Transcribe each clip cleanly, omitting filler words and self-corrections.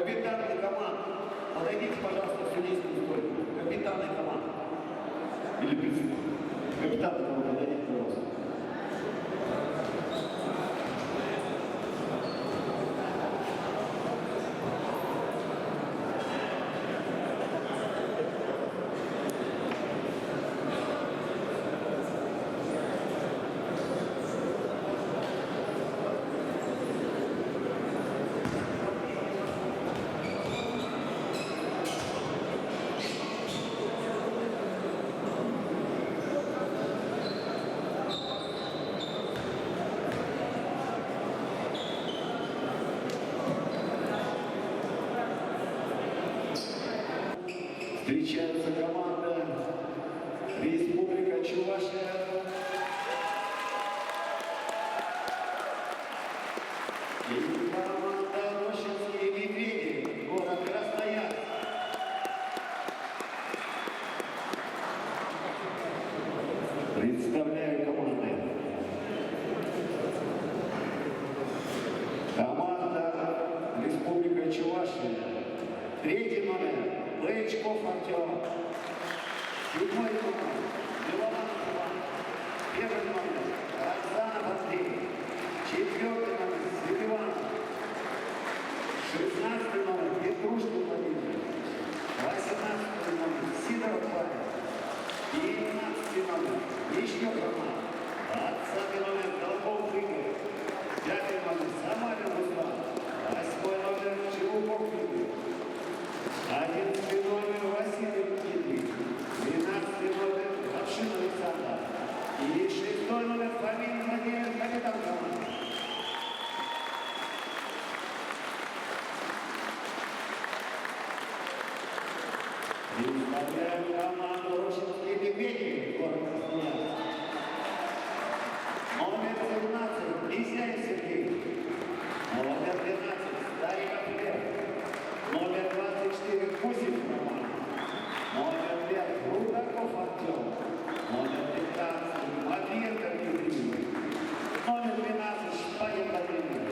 Капитаны команд, подойдите, пожалуйста, в судейскую стойку. Капитаны команд. Или прицеп. Капитаны команд, подойдите, пожалуйста. Встречаются команда Республика Чувашия и команда Рощинские медведи, город Красноярск. Представляю команды. Команда Республика Чувашия. Третий номер. Лычков Артем, 7-й номер, Милованов Иван, 1-й номер, Розанов Андрей, 4-й номер, Селиванов, 16-й номер, Петрушкин Владимир, 18-й номер, Сидоров Павел, 19-й номер, Вишнев Роман, 20-й номер, Долгов Игорь, 5-й номер, Самарин Руслан, 8-й номер, Чулуков Игорь, 11-й номер Василий Дмитрий, 12-й номер Лапшин Александр и 6-й номер Фамилий Владимир, капитан команды. Представляем команду Рощинские медведи, город Красноярск. Номер 17 Лисяев Сергей, номер 12 Стариков Лев, номер 24 Гусев Роман, номер 5 Рудаков Артем, номер 15 Матвиенко Дмитрий, номер 12 Шпагин Владимир,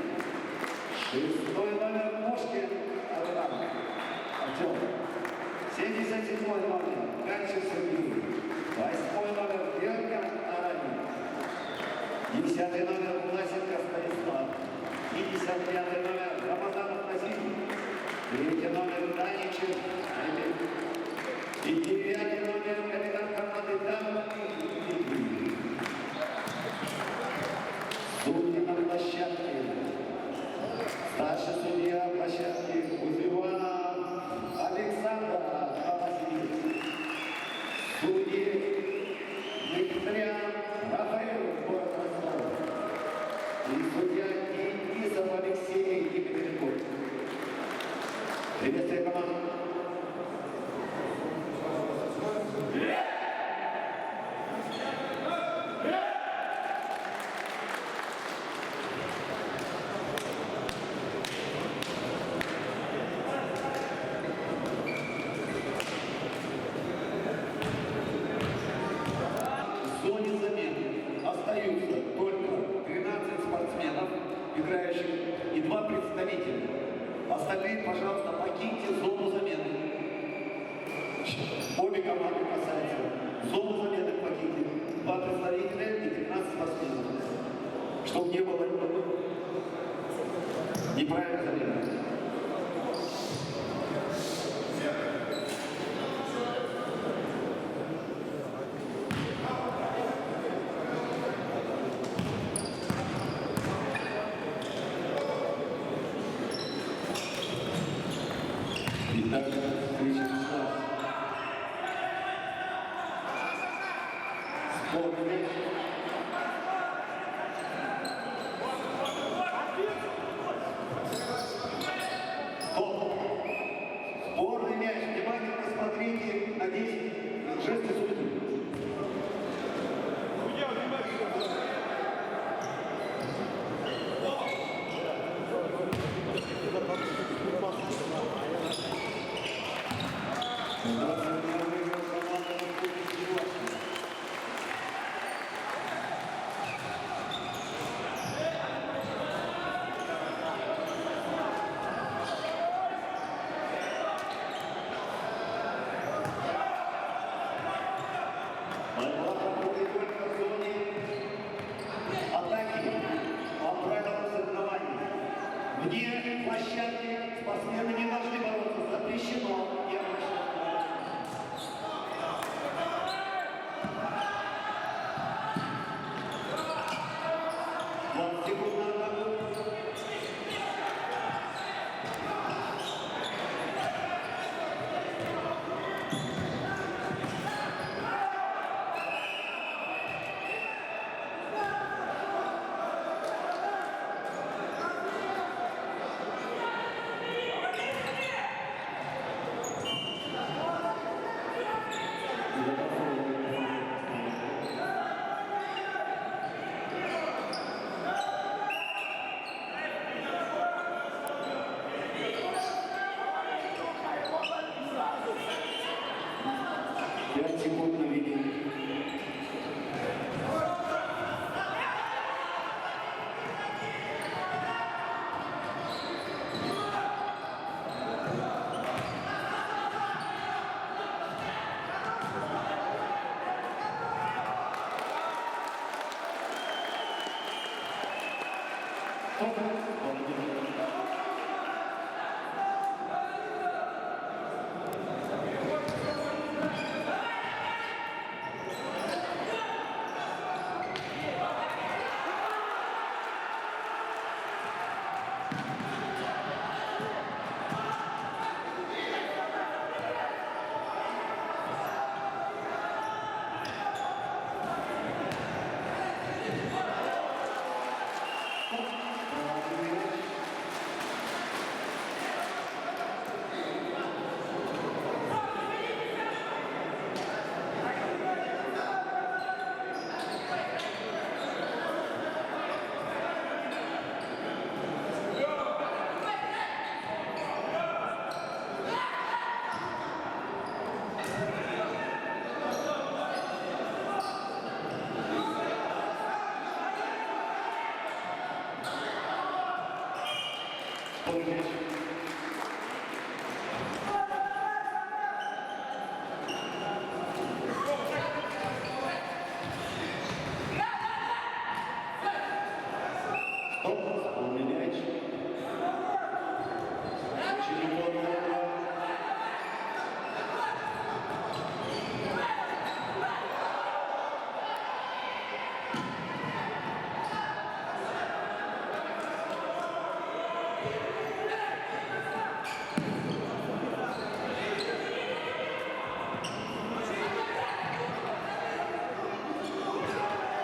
6-й номер Мошкин Артем, 77-й номер Ганчев Сергей, 8-й номер Георгий Аранин, 10-й номер Власенко Станислав, 55-й номер Рамазанов Василий, 3-й номер Даничев Альбин и 9-й номер капитан команды Дамов. Судьи на площадке. Старший судья площадки Узыванов Александр Васильевич. Судьи Михтрян Рафаэл, город Ростов. И судья Денисов Алексей Екатеринбург. Приветствие команды. В зоне замены остаются только 12 спортсменов, играющих, и 2 представителя. Остальные, пожалуйста, покиньте зону замены. Обе команды касаются. Зону замены покиньте. 2 представителя и 13 спортсменов. Чтобы не было неправильно замены. Итак, встреча началась. Спорный мяч. Вне площадки спортсмены не должны бороться. Запрещено. Я обращаюсь.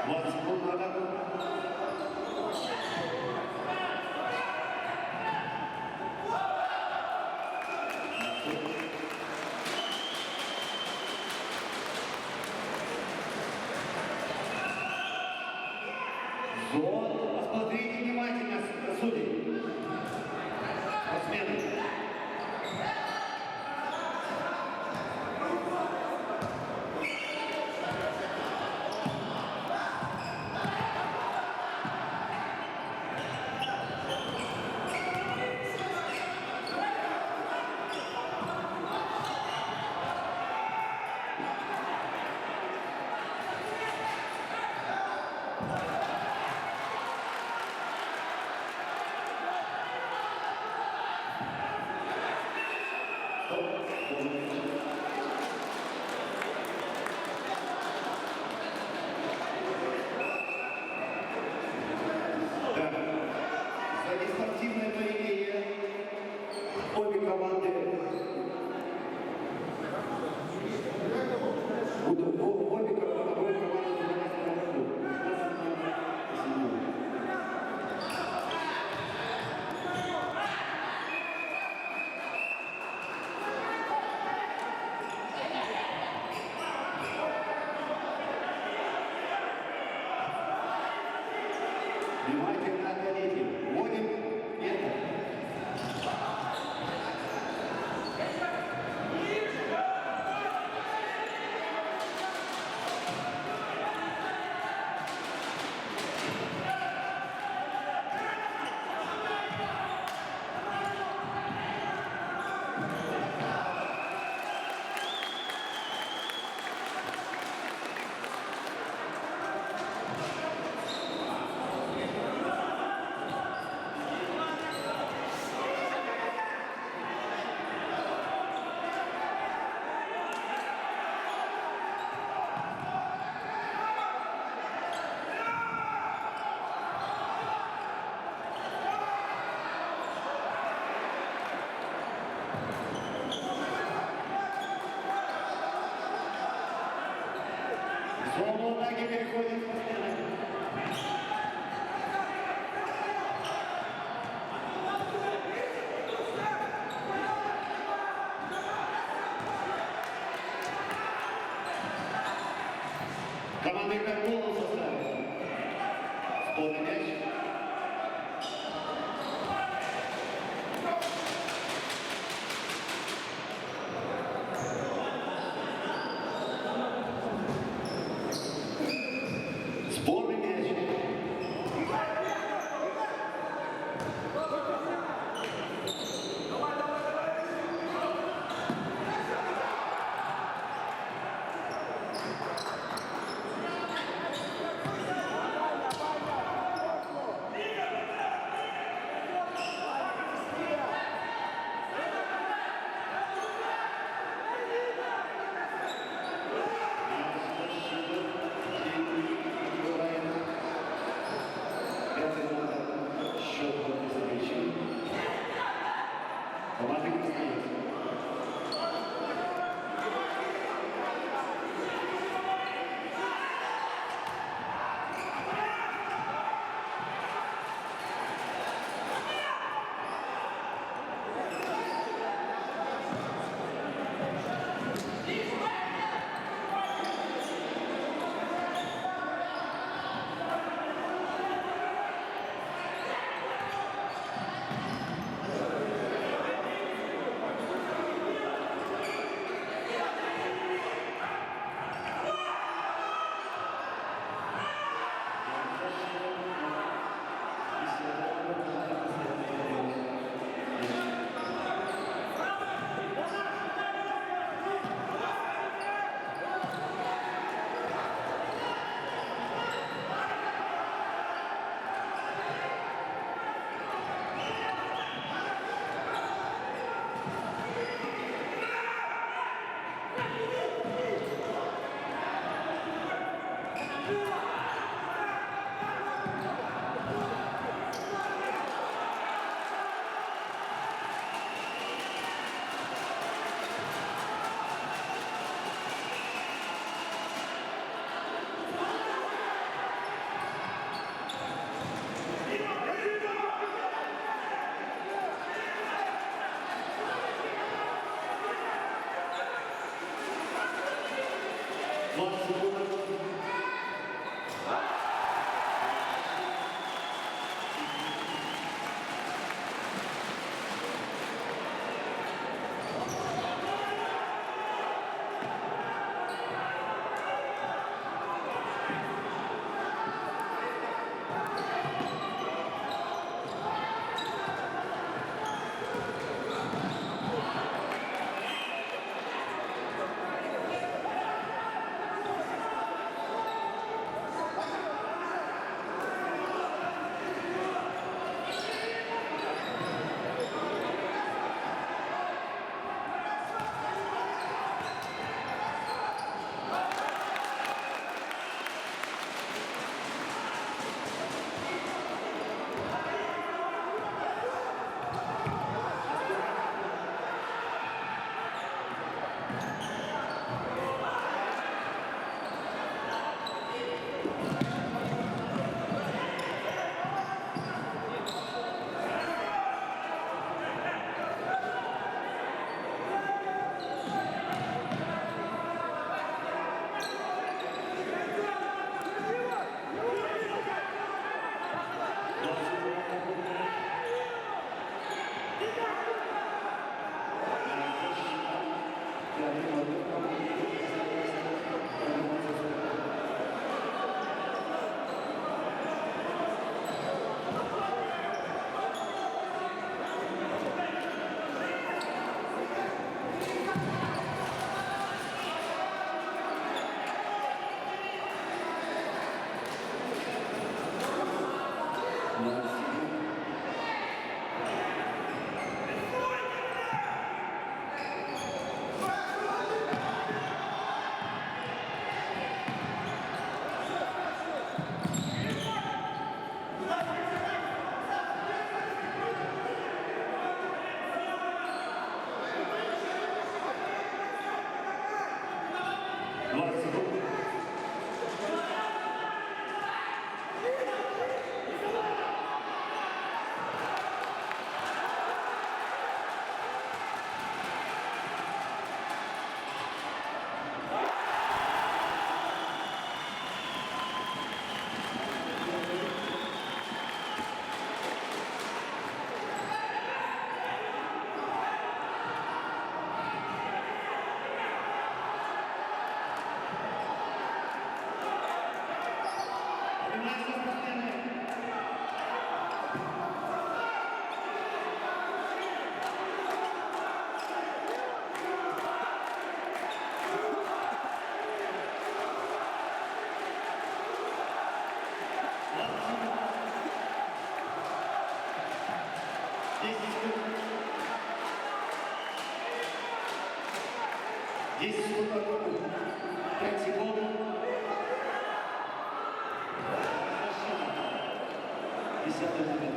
20 секунд на атаку. Вот, посмотрите внимательно, судьи. Спортсмены. За неспортивное поведение обе команды внимательно отгоните. Вводим это. переходит спортсмены. Команда играет в полном составе. Сборный мяч. Сборный мяч. 10 секунд на руку. 5 секунд. Десятый момент.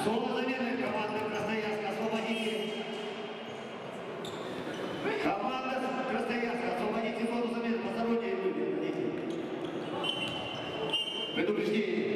Зона замены команды Красноярск. Освободите. Команда Красноярск. Освободите зону замены. Посторонние люди. Предупреждение.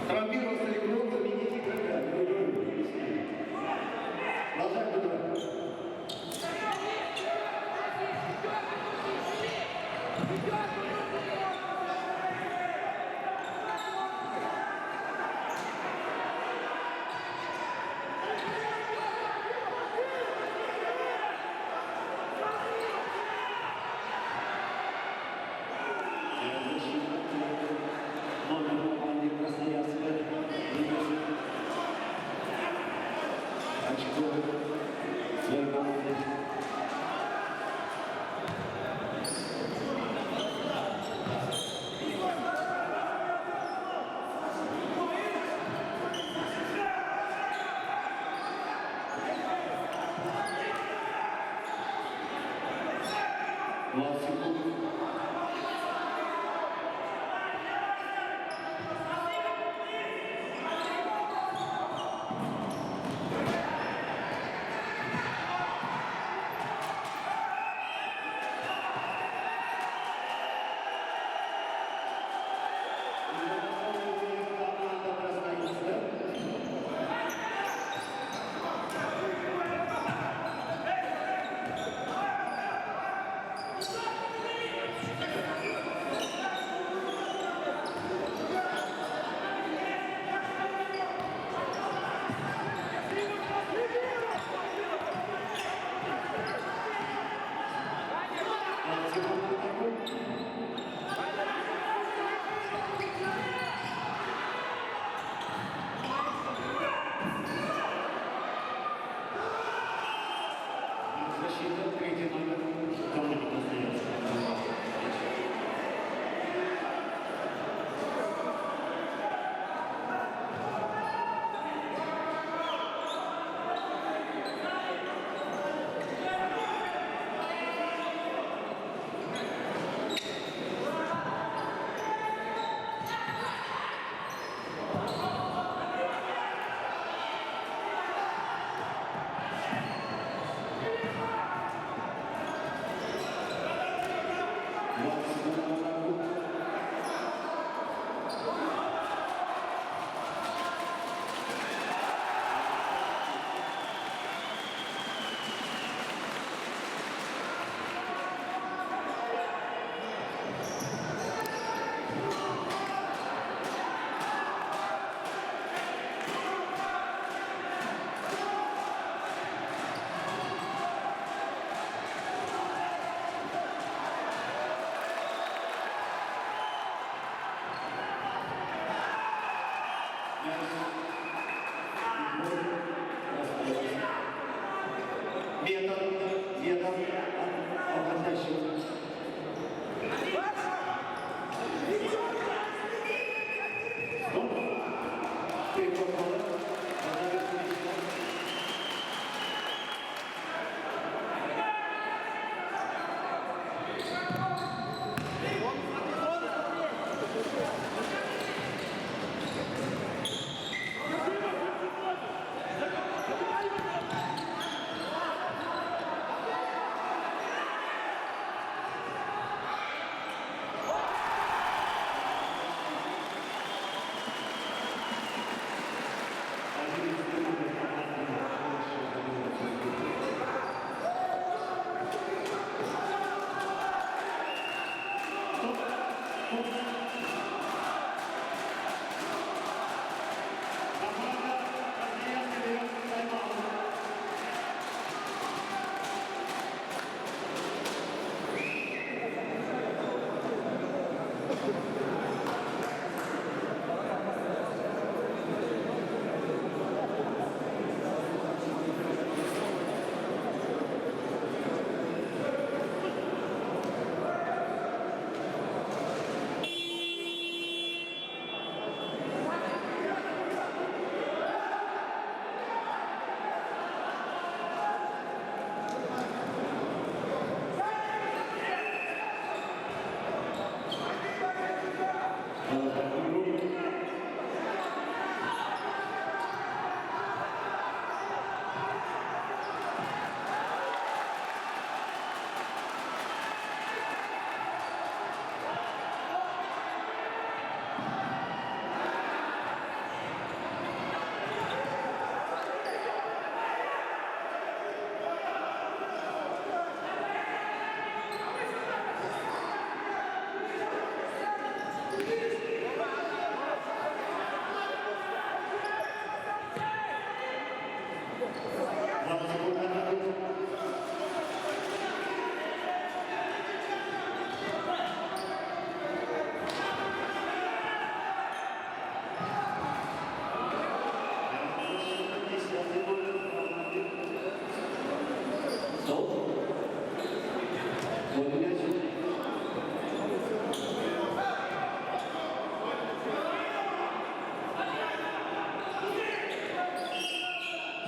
Травмировался игрок, замените игрока. Продолжаем играть.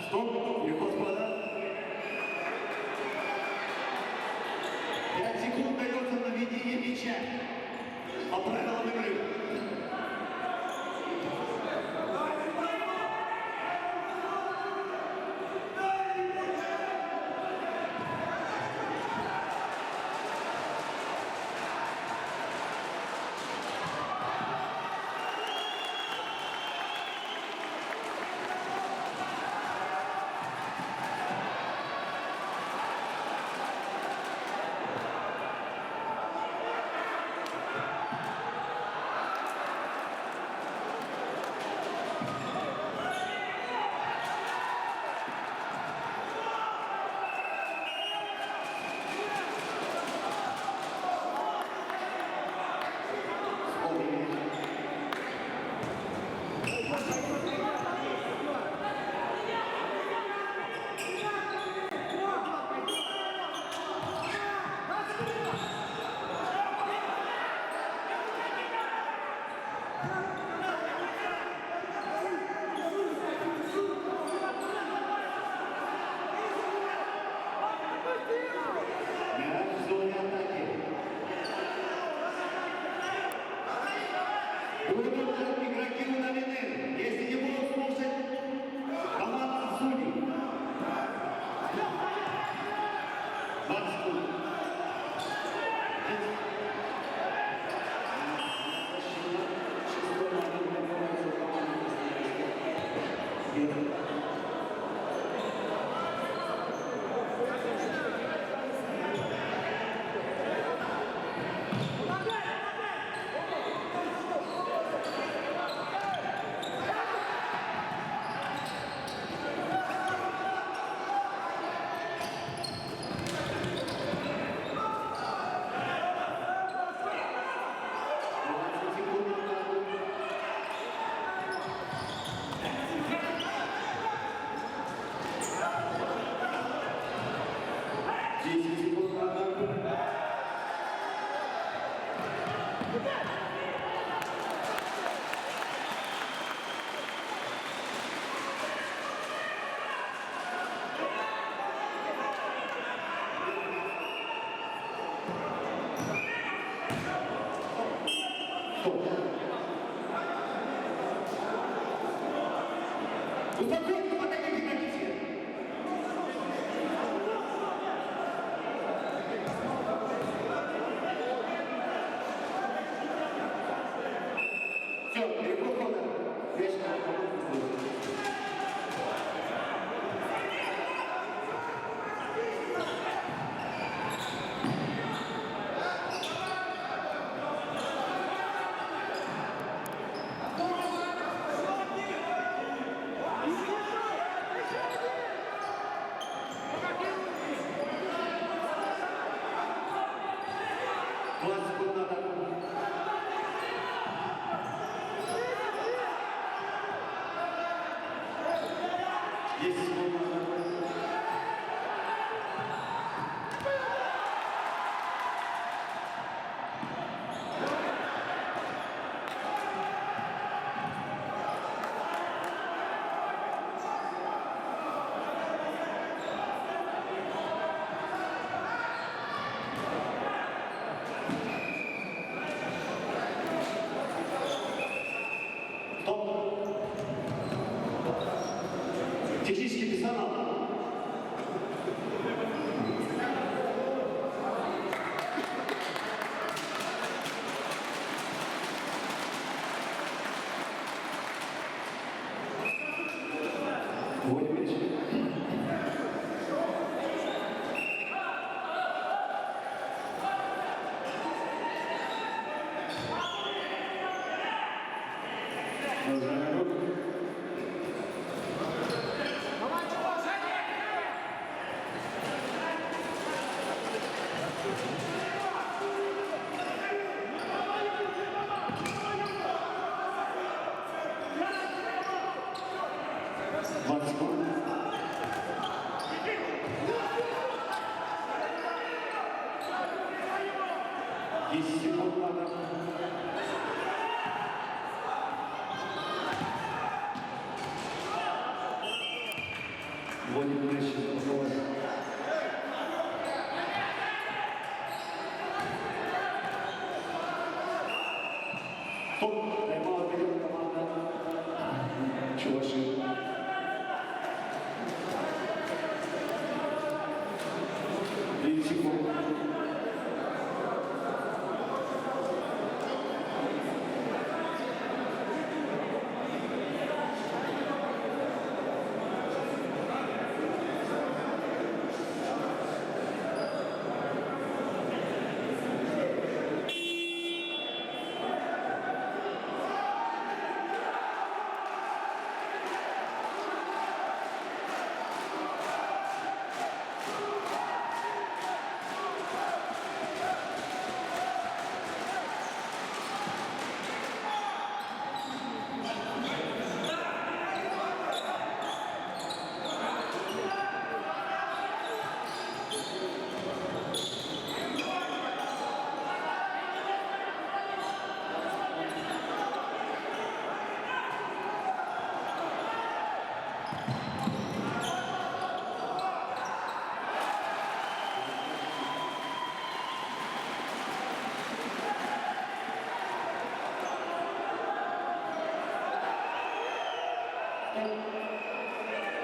Стоп, и господа. 5 секунд дается на ведение мяча. По правилам игры. Игроки удивлены, если не будут слушать команду судей. Успокойтесь, отойдите на все. Все, переход хода. Вечный. Технический персонал. Вот мяч. Вводим мяч. Стоп. Тайм-аут берет команда Чуваши. 30 секунд.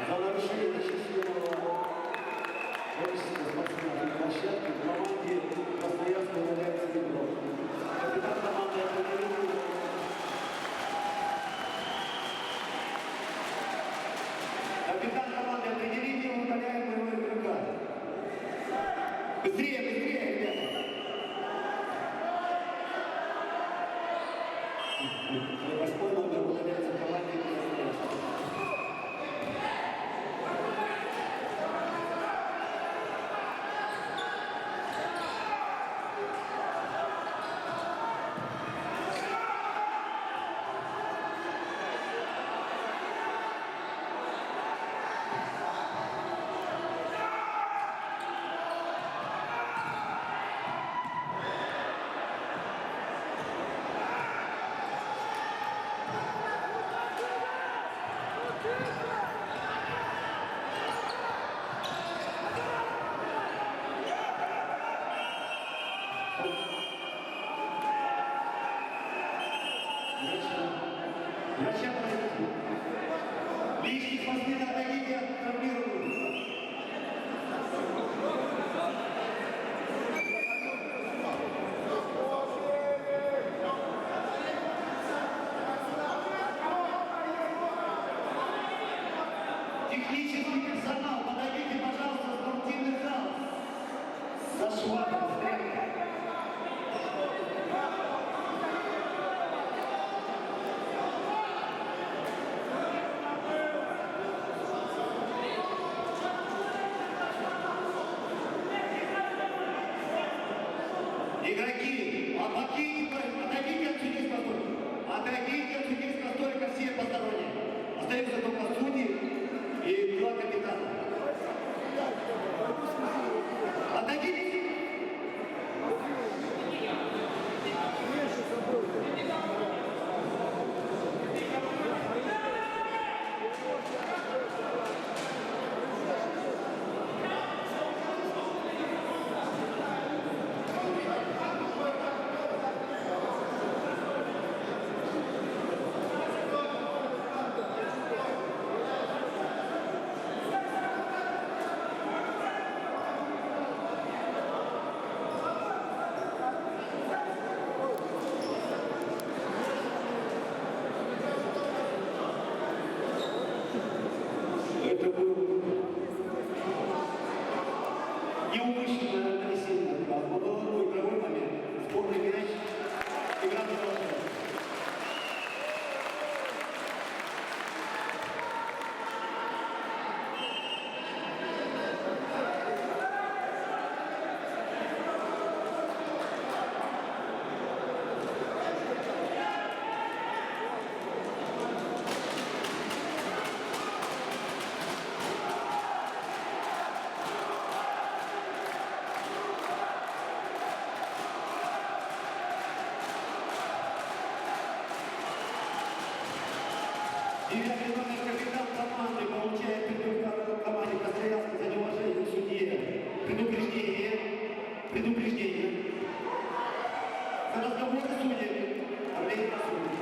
За нарушение зачисленного количества спортсменов на площадке в команде Красноярска удаляется Петров. Капитан команды Академии. Капитан команды определите, удаляем моего игрока. Быстрее, быстрее, ребята. Восьмой номер удаляется в команде Красноярска. Врача, лишний технический персонал, подойдите, пожалуйста, в спортивный зал. За шваброй, стрелкой. Игроки, отойдите от судейского столика. Отойдите от судейского столика все посторонние. Остаются только судьи и два капитана. Отойдите. Это был неумышленное нанесение, а был игровой момент. Спорный мяч, игра продолжается. Девятый номер капитан команды получает команде Красноярска за неуважение к судье. Предупреждение. За разговор с судьями. Давление на судьи.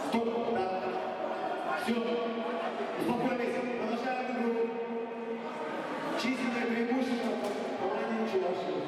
Стоп, да. Все, успокоились, продолжаем игру. Численное преимущество по команде Чувашии.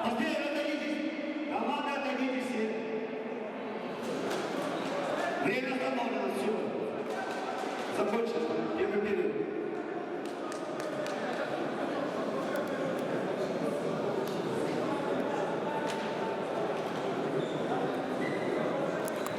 Победа!